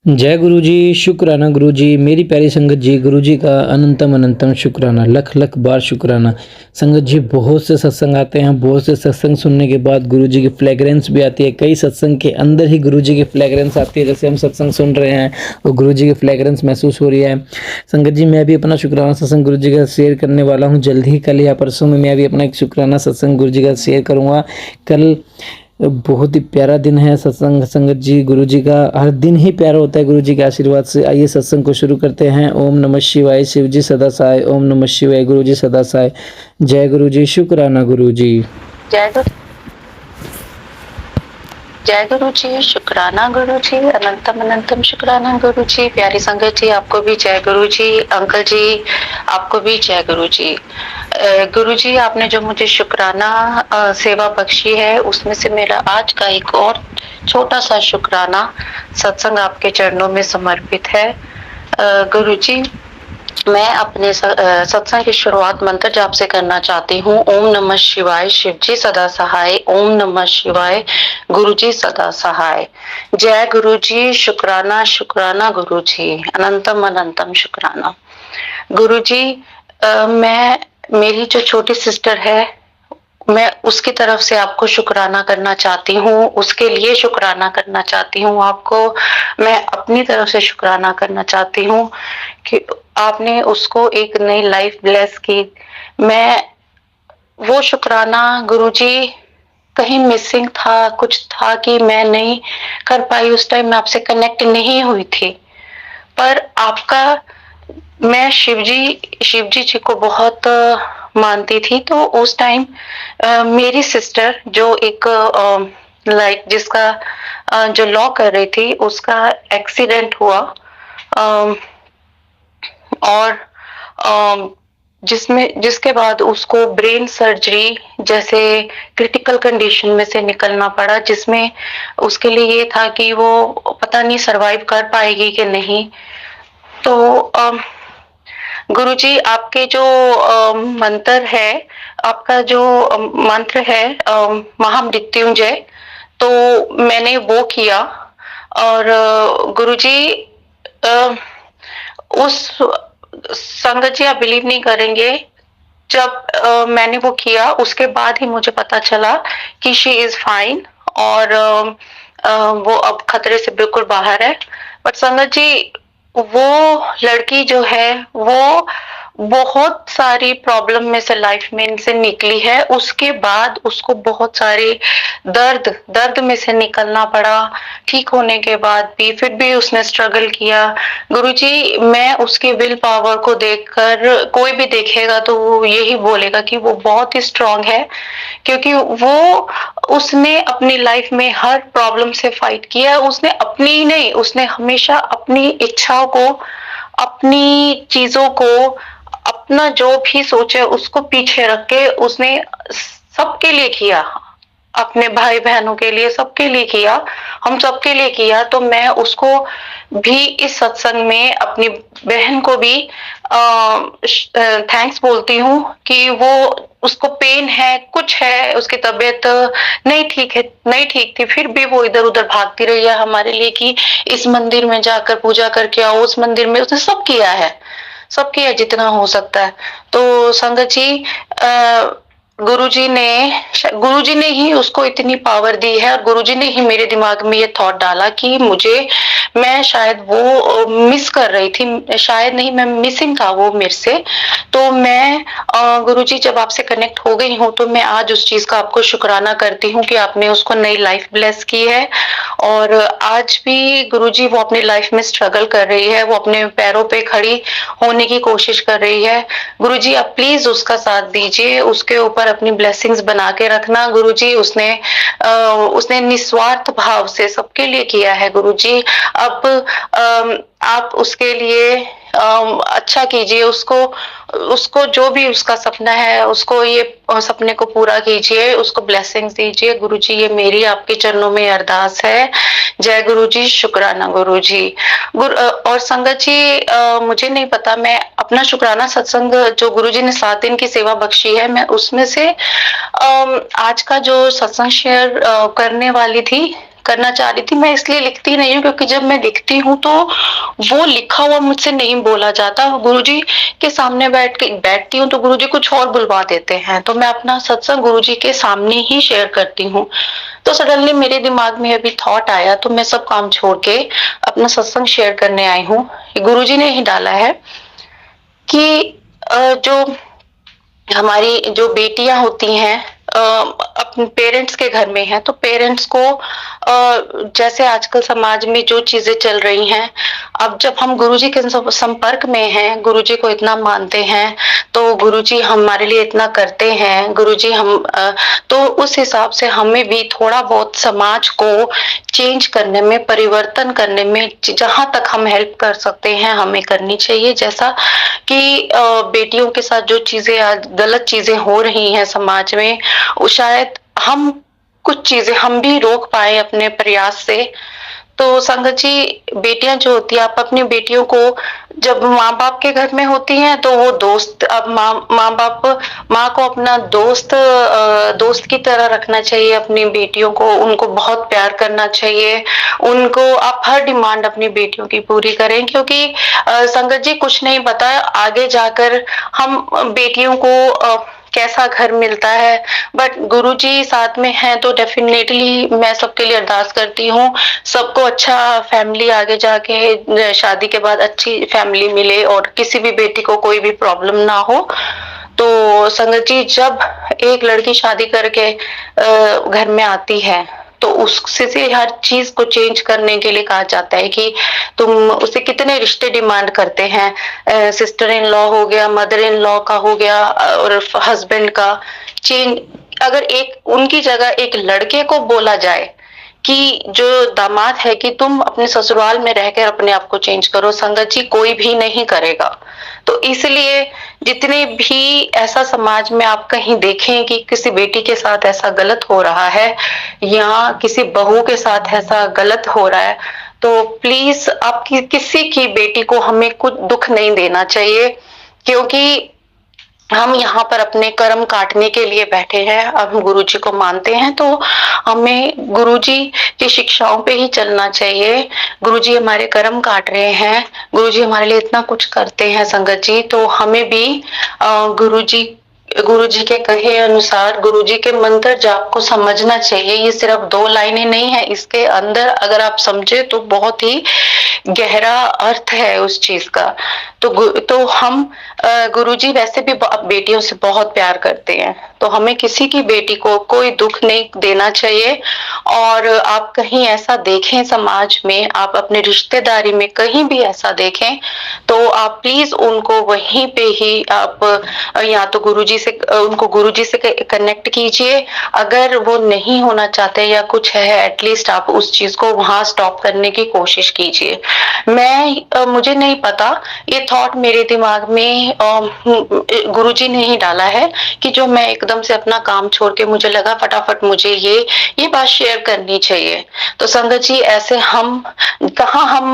जय गुरु जी, शुक्राना गुरु जी, मेरी प्यारी संगत जी, गुरु जी का अनंतम अनंतम शुक्राना, लख लख बार शुक्राना। संगत जी, बहुत से सत्संग आते हैं, बहुत से सत्संग सुनने के बाद गुरु जी की फ्रेगरेंस भी आती है। कई सत्संग के अंदर ही गुरु जी की फ्रेगरेंस आती है, जैसे हम सत्संग सुन रहे हैं और गुरु जी की फ्रेगरेंस महसूस हो रही है। संगत जी, मैं भी अपना शुक्राना सत्संग गुरु जी का शेयर करने वाला हूँ। जल्द ही कल या परसों में मैं भी अपना एक शुक्राना सत्संग गुरु जी का शेयर करूँगा। कल बहुत ही प्यारा दिन है सत्संग संगत जी। गुरु जी का हर दिन ही प्यारा होता है गुरु जी के आशीर्वाद से। आइए सत्संग को शुरू करते हैं। ओम नमः शिवाय, शिव जी सदा सहाय। ओम नमः शिवाय, गुरु जी सदा सहाय। जय गुरु जी, शुक्राना गुरु जी। जय गुरु जय गुरु जी, शुक्राना गुरु जी, अनंतम अनंतम शुक्राना गुरु जी। प्यारी संगत जी, आपको भी जय गुरु जी। अंकल जी, आपको भी जय गुरु जी। गुरु जी, आपने जो मुझे शुक्राना सेवा बख्शी है, उसमें से मेरा आज का एक और छोटा सा शुक्राना सत्संग आपके चरणों में समर्पित है। गुरु जी, मैं अपने सत्संग की शुरुआत मंत्र जाप से करना चाहती हूँ। ओम नमः शिवाय, शिव जी सदा सहाय। ओम नमः शिवाय, गुरु जी सदा सहाय। जय गुरु जी, शुक्राना शुक्राना गुरु जी, अनंतम अनंतम शुक्राना। गुरु जी, मैं मेरी जो छोटी सिस्टर है, मैं उसकी तरफ से आपको शुक्राना करना चाहती हूँ, उसके लिए शुक्राना करना चाहती हूँ। आपको मैं अपनी तरफ से शुक्राना करना चाहती हूँ कि आपने उसको एक नई लाइफ ब्लेस की। मैं वो शुक्राना गुरुजी कहीं मिसिंग था, कुछ था कि मैं नहीं कर पाई, उस टाइम मैं आपसे कनेक्ट नहीं हुई थी। पर आपका, मैं शिवजी जी को बहुत मानती थी, तो उस टाइम मेरी सिस्टर जो एक लाइक जिसका जो लॉ कर रही थी, उसका एक्सीडेंट हुआ। और जिसके बाद उसको ब्रेन सर्जरी जैसे क्रिटिकल कंडीशन में से निकलना पड़ा, जिसमें उसके लिए ये था कि वो पता नहीं सरवाइव कर पाएगी कि नहीं। तो गुरुजी, आपके जो मंत्र है, आपका जो मंत्र है महामृत्युंजय, तो मैंने वो किया। और गुरुजी, उस संगत जी, आप बिलीव नहीं करेंगे, जब मैंने वो किया उसके बाद ही मुझे पता चला कि शी इज फाइन, और वो अब खतरे से बिल्कुल बाहर है। बट संगत जी, वो लड़की जो है वो बहुत सारी प्रॉब्लम में से लाइफ में से निकली है। उसके बाद उसको बहुत सारे दर्द दर्द में से निकलना पड़ा। ठीक होने के बाद भी फिर भी उसने स्ट्रगल किया। गुरुजी, मैं उसकी विल पावर को देखकर, कोई भी देखेगा तो वो यही बोलेगा कि वो बहुत ही स्ट्रांग है, क्योंकि वो उसने अपनी लाइफ में हर प्रॉब्लम से फाइट किया। उसने अपनी ही नहीं, उसने हमेशा अपनी इच्छाओं को, अपनी चीजों को, अपना जो भी सोचे उसको पीछे रख के उसने सबके लिए किया, अपने भाई बहनों के लिए, सबके लिए किया, हम सबके लिए किया। तो मैं उसको भी इस सत्संग में, अपनी बहन को भी थैंक्स बोलती हूँ कि वो, उसको पेन है, कुछ है, उसकी तबीयत नहीं ठीक है, नहीं ठीक थी, फिर भी वो इधर उधर भागती रही है हमारे लिए कि इस मंदिर में जाकर पूजा करके आओ, उस मंदिर में। उसने सब किया है, सब किया जितना हो सकता है। तो संगत जी, गुरुजी ने ही उसको इतनी पावर दी है, और गुरुजी ने ही मेरे दिमाग में ये थॉट डाला कि मैं शायद वो मिस कर रही थी, शायद नहीं, मैं मिसिंग था वो मेरे से। तो मैं गुरुजी, जब आपसे कनेक्ट हो गई हूँ, तो मैं आज उस चीज का आपको शुक्राना करती हूँ कि आपने उसको नई लाइफ ब्लेस की है। और आज भी गुरुजी वो अपनी लाइफ में स्ट्रगल कर रही है, वो अपने पैरों पे खड़ी होने की कोशिश कर रही है। गुरुजी, आप प्लीज उसका साथ दीजिए, उसके ऊपर अपनी ब्लेसिंग्स बना के रखना। गुरुजी, उसने निस्वार्थ भाव से सबके लिए किया है। गुरुजी, अब आप उसके लिए अच्छा कीजिए, उसको उसको जो भी उसका सपना है, उसको ये सपने को पूरा कीजिए, उसको ब्लेसिंग्स दीजिए। गुरुजी, ये मेरी आपके चरणों में अरदास है। जय गुरुजी, शुक्राना गुरुजी। और संगत जी, मुझे नहीं पता, मैं अपना शुक्राना सत्संग जो गुरुजी ने 7 दिन की सेवा बख्शी है, मैं उसमें से आज का जो सत्संग शेयर करने वाली थी, करना चाह रही थी। मैं इसलिए लिखती नहीं हूँ क्योंकि जब मैं लिखती हूँ तो वो लिखा हुआ मुझसे नहीं बोला जाता। गुरुजी के सामने बैठती हूँ तो गुरुजी कुछ और बुलवा देते हैं, तो मैं अपना सत्संग गुरुजी के सामने ही शेयर करती हूँ। तो सडनली मेरे दिमाग में अभी थॉट आया, तो मैं सब काम छोड़ के अपना सत्संग शेयर करने आई हूँ। गुरुजी ने ही डाला है कि जो हमारी जो बेटियां होती हैं अपने पेरेंट्स के घर में हैं, तो पेरेंट्स को जैसे आजकल समाज में जो चीजें चल रही हैं, अब जब हम गुरुजी के संपर्क में हैं, गुरुजी को इतना मानते हैं, तो गुरुजी हमारे लिए इतना करते हैं, गुरुजी तो उस हिसाब से हमें भी थोड़ा बहुत समाज को चेंज करने में, परिवर्तन करने में जहां तक हम हेल्प कर सकते हैं हमें करनी चाहिए। जैसा कि बेटियों के साथ जो चीजें आज गलत चीजें हो रही हैं समाज में, वो शायद हम कुछ चीजें हम भी रोक पाए अपने प्रयास से। तो संगत जी, बेटियां जो होती है, आप अपनी बेटियों को जब माँ बाप के घर में होती हैं तो वो दोस्त, अब माँ बाप माँ को अपना दोस्त की तरह रखना चाहिए अपनी बेटियों को, उनको बहुत प्यार करना चाहिए, उनको आप हर डिमांड अपनी बेटियों की पूरी करें, क्योंकि संगत जी कुछ नहीं पता आगे जाकर हम बेटियों को कैसा घर मिलता है, बट गुरुजी साथ में हैं तो डेफिनेटली मैं सबके लिए अरदास करती हूँ, सबको अच्छा फैमिली आगे जाके शादी के बाद अच्छी फैमिली मिले और किसी भी बेटी को कोई भी प्रॉब्लम ना हो। तो संगत जी, जब एक लड़की शादी करके घर में आती है तो उससे से हर चीज को चेंज करने के लिए कहा जाता है कि तुम उसे कितने रिश्ते डिमांड करते हैं, सिस्टर इन लॉ हो गया, मदर इन लॉ का हो गया और हस्बैंड का चेंज। अगर एक उनकी जगह एक लड़के को बोला जाए कि जो दामाद है कि तुम अपने ससुराल में रहकर अपने आप को चेंज करो, संगत जी कोई भी नहीं करेगा। तो इसलिए जितने भी ऐसा समाज में आप कहीं देखें कि किसी बेटी के साथ ऐसा गलत हो रहा है या किसी बहू के साथ ऐसा गलत हो रहा है, तो प्लीज आप किसी की बेटी को हमें कुछ दुख नहीं देना चाहिए, क्योंकि हम यहाँ पर अपने कर्म काटने के लिए बैठे हैं। अब हम गुरुजी को मानते हैं तो हमें गुरुजी की शिक्षाओं पे ही चलना चाहिए। गुरुजी हमारे कर्म काट रहे हैं, गुरुजी हमारे लिए इतना कुछ करते हैं संगत जी, तो हमें भी गुरुजी गुरुजी के कहे अनुसार गुरुजी के मंत्र जाप को समझना चाहिए। ये सिर्फ 2 लाइनें नहीं है, इसके अंदर अगर आप समझे तो बहुत ही गहरा अर्थ है उस चीज का। तो हम गुरुजी वैसे भी बेटियों से बहुत प्यार करते हैं, तो हमें किसी की बेटी को कोई दुख नहीं देना चाहिए। और आप कहीं ऐसा देखें समाज में, आप अपने रिश्तेदारी में कहीं भी ऐसा देखें, तो आप प्लीज उनको वहीं पे ही आप या तो उनको गुरुजी से कनेक्ट कीजिए। अगर वो नहीं होना चाहते या कुछ है, एटलीस्ट आप उस चीज को वहां स्टॉप करने की कोशिश कीजिए। मुझे नहीं पता, ये थॉट मेरे दिमाग में गुरुजी ने ही डाला है कि जो मैं एकदम से अपना काम छोड़ के मुझे लगा फटाफट मुझे ये बात शेयर करनी चाहिए। तो संगत जी, ऐसे हम कहाँ हम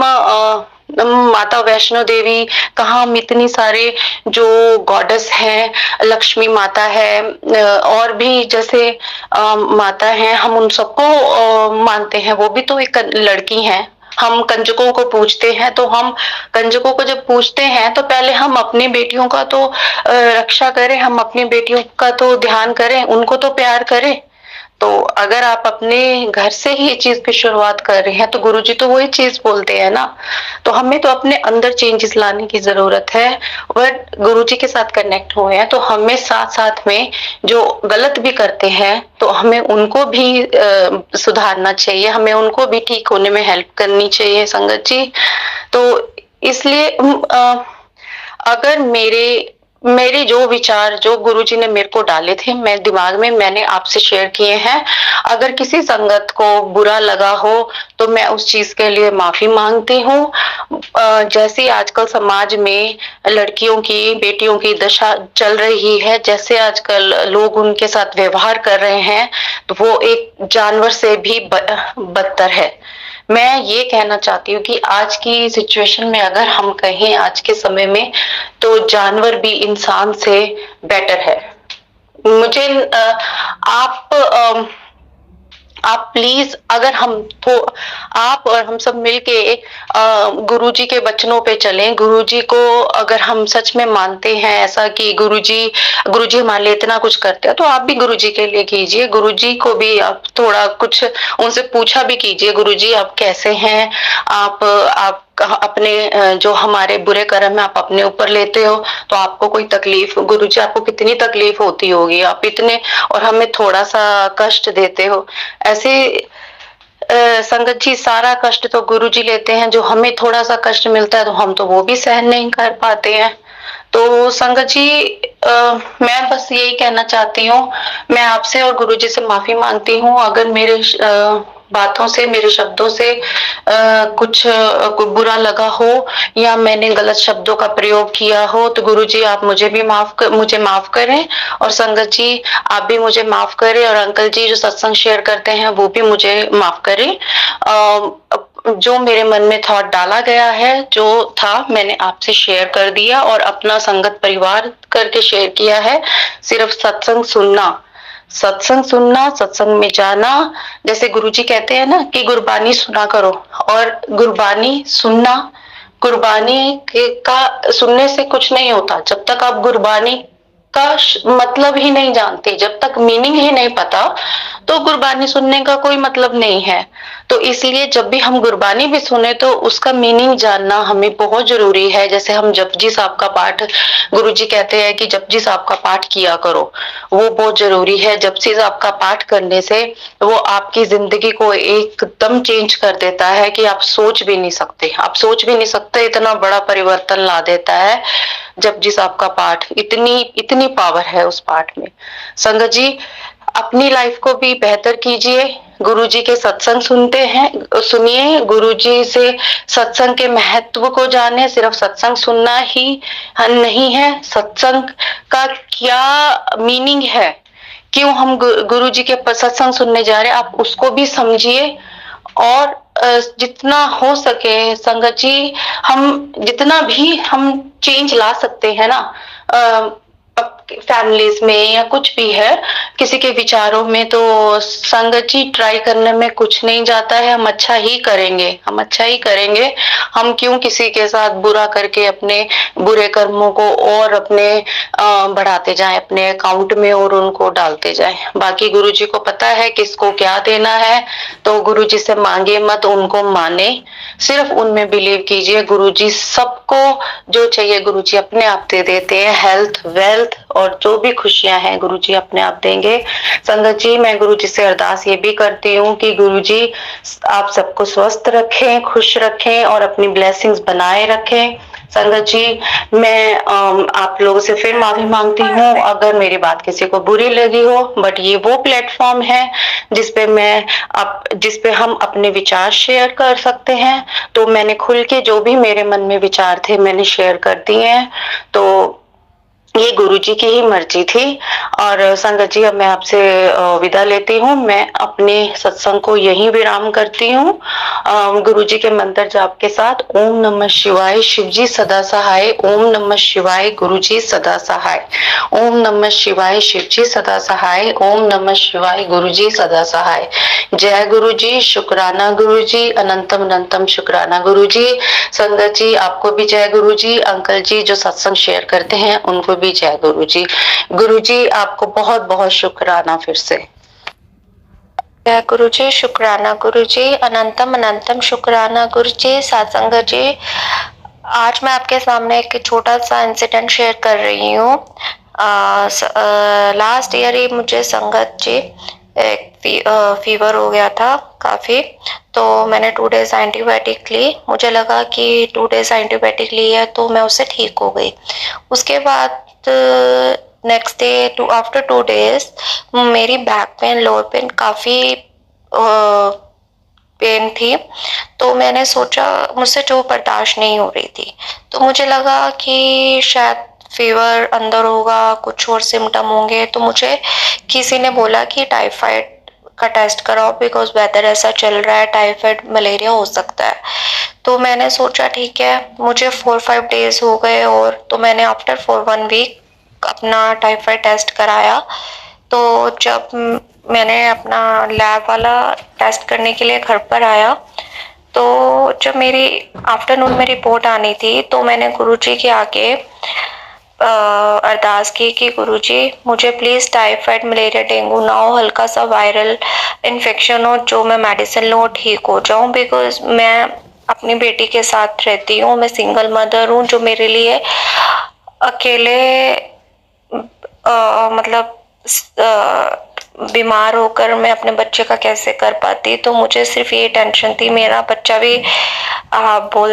माता वैष्णो देवी, कहाँ हम इतनी सारे जो गॉडेस हैं, लक्ष्मी माता है और भी जैसे माता है, हम उन सबको मानते हैं, वो भी तो एक लड़की है। हम कंजकों को पूजते हैं, तो हम कंजकों को जब पूजते हैं तो पहले हम अपनी बेटियों का तो रक्षा करें, हम अपनी बेटियों का तो ध्यान करें, उनको तो प्यार करें। तो अगर आप अपने घर से ही ये चीज की शुरुआत कर रहे हैं तो गुरुजी तो वही चीज बोलते हैं ना। तो हमें तो अपने अंदर चेंजेस लाने की जरूरत है। बट गुरुजी के साथ कनेक्ट हुए हैं तो हमें साथ साथ में जो गलत भी करते हैं तो हमें उनको भी सुधारना चाहिए, हमें उनको भी ठीक होने में हेल्प करनी चाहिए संगत जी। तो इसलिए अगर मेरे जो विचार जो गुरुजी ने मेरे को डाले थे, मैं दिमाग में मैंने आपसे शेयर किए हैं। अगर किसी संगत को बुरा लगा हो तो मैं उस चीज के लिए माफी मांगती हूँ। जैसे आजकल समाज में लड़कियों की, बेटियों की दशा चल रही है, जैसे आजकल लोग उनके साथ व्यवहार कर रहे हैं, तो वो एक जानवर से भी बदतर है। मैं ये कहना चाहती हूँ कि आज की सिचुएशन में अगर हम कहें आज के समय में, तो जानवर भी इंसान से बेटर है। मुझे आप आप प्लीज, अगर हम तो आप और हम सब मिलके गुरुजी के वचनों पे चलें। गुरुजी को अगर हम सच में मानते हैं ऐसा कि गुरुजी हमारे लिए इतना कुछ करते हैं, तो आप भी गुरुजी के लिए कीजिए। गुरुजी को भी आप थोड़ा कुछ उनसे पूछा भी कीजिए, गुरुजी आप कैसे हैं? आप अपने जो हमारे बुरे कर्म है आप अपने ऊपर लेते हो, तो आपको कोई तकलीफ, गुरुजी आपको कितनी तकलीफ होती होगी, आप इतने और हमें थोड़ा सा कष्ट देते हो। ऐसे संगत जी, सारा कष्ट तो गुरुजी लेते हैं, जो हमें थोड़ा सा कष्ट मिलता है तो हम तो वो भी सहन नहीं कर पाते हैं। तो संगत जी, मैं बस यही कहना चाहती हूँ, मैं आपसे और गुरुजी से माफी मांगती हूँ अगर मेरे बातों से, मेरे शब्दों से कुछ बुरा लगा हो या मैंने गलत शब्दों का प्रयोग किया हो, तो गुरुजी आप मुझे माफ करें, और संगत जी आप भी मुझे माफ करें, और अंकल जी जो सत्संग शेयर करते हैं वो भी मुझे माफ करें। जो मेरे मन में थॉट डाला गया है, जो था मैंने आपसे शेयर कर दिया और अपना संगत परिवार करके शेयर किया है। सिर्फ सत्संग सुनना, सत्संग सुनना, सत्संग में जाना, जैसे गुरुजी कहते हैं ना कि गुरबानी सुना करो, और गुरबानी सुनना, गुरबानी का सुनने से कुछ नहीं होता जब तक आप गुरबानी का मतलब ही नहीं जानते, जब तक मीनिंग ही नहीं पता, तो गुरबानी सुनने का कोई मतलब नहीं है। तो इसलिए जब भी हम गुरबानी भी सुने तो उसका मीनिंग जानना हमें बहुत जरूरी है। जैसे हम जपजी साहब का पाठ, गुरुजी कहते हैं कि जपजी साहब का पाठ किया करो, वो बहुत जरूरी है। जपजी साहब का पाठ करने से वो आपकी जिंदगी को एकदम चेंज कर देता है कि आप सोच भी नहीं सकते, आप सोच भी नहीं सकते, इतना बड़ा परिवर्तन ला देता है जपजी साहब का पाठ। इतनी इतनी पावर है उस पाठ में। संगत जी, अपनी लाइफ को भी बेहतर कीजिए, गुरुजी के सत्संग सुनिए, गुरुजी से सत्संग के महत्व को जाने। सिर्फ सत्संग सुनना ही नहीं है, सत्संग का क्या मीनिंग है, क्यों हम गुरुजी के सत्संग सुनने जा रहे हैं, आप उसको भी समझिए। और जितना हो सके संगत जी, हम जितना भी हम चेंज ला सकते हैं ना फैमिलीज में या कुछ भी है, किसी के विचारों में, तो संगत जी ट्राई करने में कुछ नहीं जाता है। हम अच्छा ही करेंगे, हम अच्छा ही करेंगे। हम क्यों किसी के साथ बुरा करके अपने बुरे कर्मों को और अपने बढ़ाते जाएं अपने अकाउंट में और उनको डालते जाएं। बाकी गुरुजी को पता है किसको क्या देना है, तो गुरुजी से मांगे मत, उनको माने, सिर्फ उनमें बिलीव कीजिए। गुरुजी सबको जो चाहिए गुरुजी अपने आप दे देते हैं, हेल्थ, वेल्थ और जो भी खुशियां हैं गुरुजी अपने आप देंगे। संगत जी, मैं गुरुजी से अरदास ये भी करती हूँ कि गुरुजी आप सबको स्वस्थ रखें, खुश रखें और अपनी ब्लेसिंग्स बनाए रखें। संगत जी, मैं आप लोगों से फिर माफी मांगती हूँ अगर मेरी बात किसी को बुरी लगी हो, बट ये वो प्लेटफॉर्म है जिसपे हम अपने विचार शेयर कर सकते हैं। तो मैंने खुल के जो भी मेरे मन में विचार थे मैंने शेयर कर दिए हैं, तो ये गुरुजी की ही मर्जी थी। और संगत जी, अब मैं आपसे विदा लेती हूँ, मैं अपने सत्संग को यहीं विराम करती हूँ गुरुजी के मंत्र जाप के साथ। ओम नमः शिवाय, शिवजी सदा सहाय। ओम नमः शिवाय, गुरुजी सदा सहाय। ओम नमः शिवाय, शिवजी सदा सहाय। ओम नमः शिवाय, गुरुजी सदा सहाय। जय गुरुजी, शुक्राना गुरुजी, अनंतम अनंतम शुक्राना गुरुजी। संगत जी, आपको भी जय गुरुजी। अंकल जी जो सत्संग शेयर करते हैं उनको भी जय गुरुजी। गुरुजी आपको बहुत बहुत शुक्राना फिर से। जय गुरुजी, शुक्राना गुरुजी, अनंतम अनंतम शुक्राना गुरुजी। सत्संग जी, आज मैं आपके सामने एक छोटा सा इंसिडेंट शेयर कर रही हूँ। लास्ट ईयर ही मुझे संगत जी एक फीवर हो गया था काफी, तो मैंने 2 डेज एंटीबायोटिक ली। मुझे लगा कि 2 डेज एंटीबायोटिक ली है तो मैं उससे ठीक हो गई। उसके बाद नेक्स्ट डे आफ्टर 2 डेज मेरी बैक पेन, लोअर पेन काफी पेन थी, तो मैंने सोचा मुझसे जो बर्दाश्त नहीं हो रही थी, तो मुझे लगा कि शायद फीवर अंदर होगा, कुछ और सिम्टम होंगे। तो मुझे किसी ने बोला कि टाइफाइड का टेस्ट कराओ, बिकॉज वेदर ऐसा चल रहा है, टाइफाइड मलेरिया हो सकता है। तो मैंने सोचा ठीक है, मुझे 4-5 डेज हो गए, और तो मैंने आफ्टर 1 वीक अपना टाइफाइड टेस्ट कराया, तो जब मैंने अपना लैब वाला टेस्ट करने के लिए घर पर आया, तो जब मेरी आफ्टरनून में रिपोर्ट आनी थी, तो मैंने गुरुजी के आगे अरदास की कि गुरुजी मुझे प्लीज़ टाइफाइड, मलेरिया, डेंगू ना हो, हल्का सा वायरल इन्फेक्शन हो, जो मैं मेडिसिन लूँ ठीक हो जाऊँ। बिकॉज मैं अपनी बेटी के साथ रहती हूँ, मैं सिंगल मदर हूँ, जो मेरे लिए अकेले मतलब बीमार होकर मैं अपने बच्चे का कैसे कर पाती। तो मुझे सिर्फ ये टेंशन थी। मेरा बच्चा भी बोल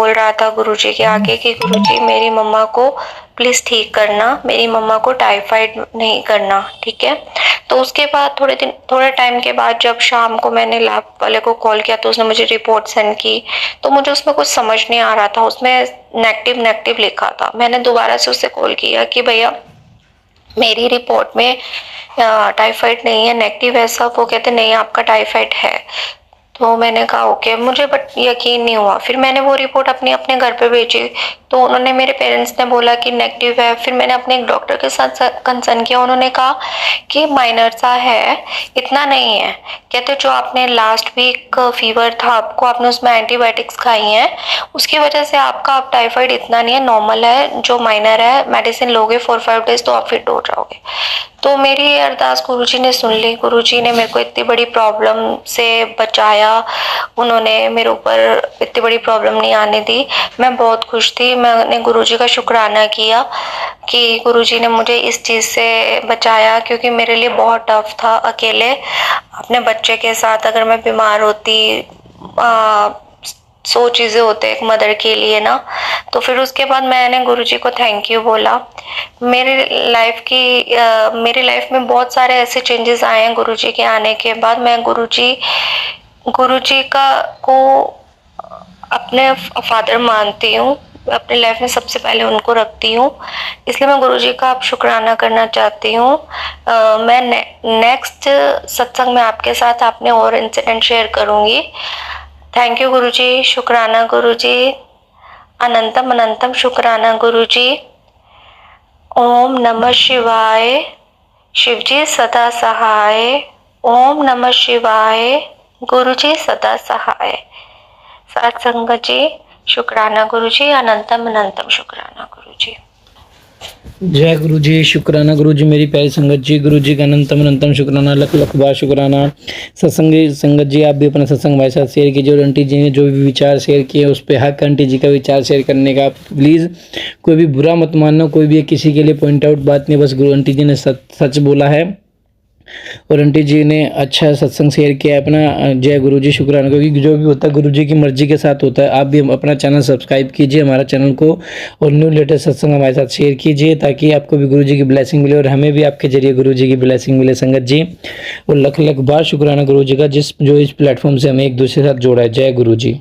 रहा था गुरुजी के आगे कि गुरुजी मेरी मम्मा को प्लीज़ ठीक करना, मेरी मम्मा को टाइफाइड नहीं करना, ठीक है। तो उसके बाद थोड़े टाइम के बाद जब शाम को मैंने लैब वाले को कॉल किया, तो उसने मुझे रिपोर्ट सेंड की, तो मुझे उसमें कुछ समझ नहीं आ रहा था, उसमें नेगेटिव लिखा था। मैंने दोबारा से उससे कॉल किया कि भैया मेरी रिपोर्ट में टाइफाइड नहीं है, नेगेटिव है सब। वो कहते नहीं, आपका टाइफाइड है। तो मैंने कहा ओके, मुझे बट यकीन नहीं हुआ। फिर मैंने वो रिपोर्ट अपने घर पे भेजी, तो उन्होंने, मेरे पेरेंट्स ने बोला कि नेगेटिव है। फिर मैंने अपने एक डॉक्टर के साथ कंसर्न किया, उन्होंने कहा कि माइनर सा है, इतना नहीं है। कहते जो आपने लास्ट वीक फीवर था आपको, आपने उसमें एंटीबायोटिक्स खाई हैं, उसकी वजह से आपका अब टाइफाइड इतना नहीं है, नॉर्मल है, जो माइनर है, मेडिसिन लोगे 4-5 डेज तो आप फिट हो जाओगे। तो मेरी अरदास गुरुजी ने सुन ली। गुरुजी ने मेरे को इतनी बड़ी प्रॉब्लम से बचाया, उन्होंने मेरे ऊपर इतनी बड़ी प्रॉब्लम नहीं आने दी। मैं बहुत खुश थी। मैंने गुरुजी का शुक्राना किया कि गुरुजी ने मुझे इस चीज़ से बचाया, क्योंकि मेरे लिए बहुत टफ था अकेले अपने बच्चे के साथ। अगर मैं बीमार होती, 100 चीज़ें होते एक मदर के लिए ना। तो फिर उसके बाद मैंने गुरुजी को थैंक यू बोला। मेरी लाइफ में बहुत सारे ऐसे चेंजेस आए हैं गुरुजी के आने के बाद। मैं गुरुजी को अपने फादर मानती हूँ, अपनी लाइफ में सबसे पहले उनको रखती हूँ, इसलिए मैं गुरुजी का अब शुक्राना करना चाहती हूँ। मैं नेक्स्ट सत्संग में आपके साथ अपने और इंसिडेंट शेयर करूँगी। थैंक यू गुरुजी, शुक्राना गुरुजी, अनंतम अनंतम शुक्राना गुरुजी। ओम नमः शिवाय, शिवजी सदा सहाय। ओम नमः शिवाय, गुरुजी सदा सहाय। साथ संगत जी, शुक्राना गुरुजी, अनंतम अनंतम शुक्राना गुरुजी। जय गुरु जी, शुक्राना गुरु जी, मेरी प्यारी संगत जी, गुरु जी का अनंतम अनंतम शुक्राना, लख लख बार शुक्राना। सत्संगी संगत जी, आप भी अपना सत्संग हमारे साथ शेयर कीजिए, और आंटी जी ने जो भी विचार शेयर किए उस पर हक आंटी जी का विचार शेयर करने का। प्लीज़ कोई भी बुरा मत मानना, कोई भी किसी के लिए पॉइंट आउट बात नहीं, बस गुरु आंटी जी ने सच बोला है और आंटी जी ने अच्छा सत्संग शेयर किया है अपना। जय गुरु जी, शुक्राना। क्योंकि जो भी होता है गुरु जी की मर्जी के साथ होता है। आप भी अपना चैनल सब्सक्राइब कीजिए हमारा चैनल को, और न्यू लेटेस्ट सत्संग हमारे साथ शेयर कीजिए, ताकि आपको भी गुरु जी की ब्लेसिंग मिले और हमें भी आपके जरिए गुरु जी की ब्लेसिंग मिले संगत जी। और लख लख बार शुक्राना गुरु जी का, जो इस प्लेटफॉर्म से हमें एक दूसरे के साथ जोड़ा है। जय गुरु जी।